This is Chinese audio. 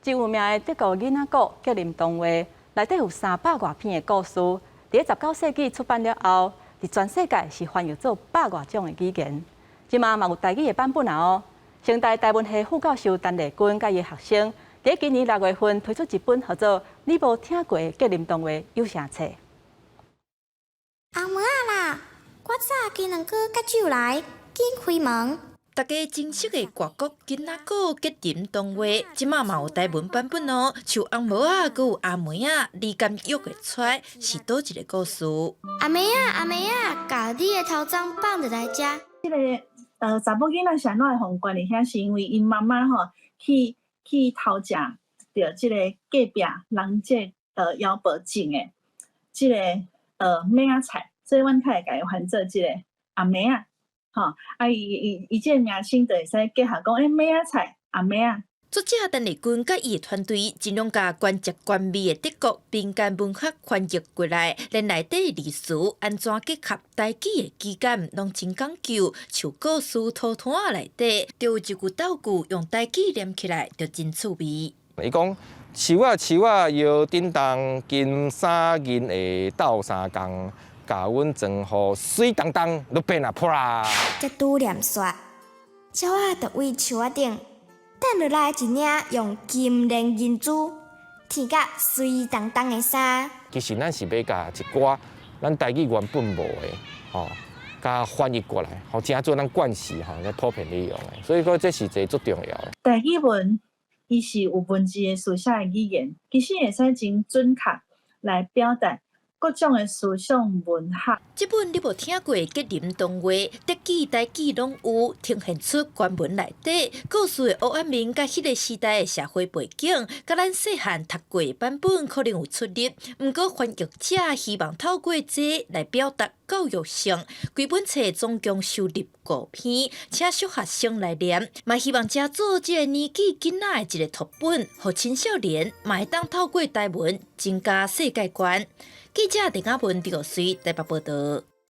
真有名的德国囡仔国格林童话，内底有300多篇的故事。伫19世纪出版了后，伫全世界是翻译做100多种的语言。即嘛嘛有台语的版本哦。清大台文系副教授陈丽君甲伊的学生，伫今年6月份推出一本叫做《你无听过格林童话》有声册。阿妹啦，我早起两个甲酒来，紧开门。大家真熟的外国囡仔歌格林童话，即马嘛有台文版本哦，像翁无啊，佮有阿妹啊，你敢约会出来是倒一个故事？阿妹啊，家己的头鬃放入来食。即个查某囡仔是安怎会互关的遐？是因为因妈妈吼去偷食着即个隔壁人即腰包种的即个妹仔菜，所以阮较会甲伊翻做即个阿妹啊。吼，伊即个名称就会使结合讲，妹仔菜阿妹啊。作者陈丽君甲伊的团队尽量甲原汁原味的德国民间文学翻译过来，连内底字词安怎结合台语的语感，拢真讲究。像故事图摊仔内底，就有一句道具用台语念起来，就真趣味。伊讲树啊摇叮当，金衫银的斗相共。甲阮装好水当当，都变啊破啦！才拄念煞，鸟仔就位树仔顶，等落来一领用金链银珠贴甲水当当的衫。其实咱是要甲一寡咱台语原本无的，吼，甲翻译过来，吼，正做咱惯习吼来普遍利用的。所以讲这是一个最重要的。台语文伊是有文字的书写的语言，其实会使真准确来表达各种的思想文学。这本你无听过格林童话，德语、台语拢有，呈现出原文内底故事的黑暗面，甲迄个时代的社会背景，甲咱细汉读过的版本可能有出入。毋过翻译者希望透过这来表达教育性。规本册总共收录5篇，请小学生来念，嘛希望加做这个年纪囡仔的一个读本，互青少年嘛会当透过台文增加世界观。记者陈雅文、赵随台北报道。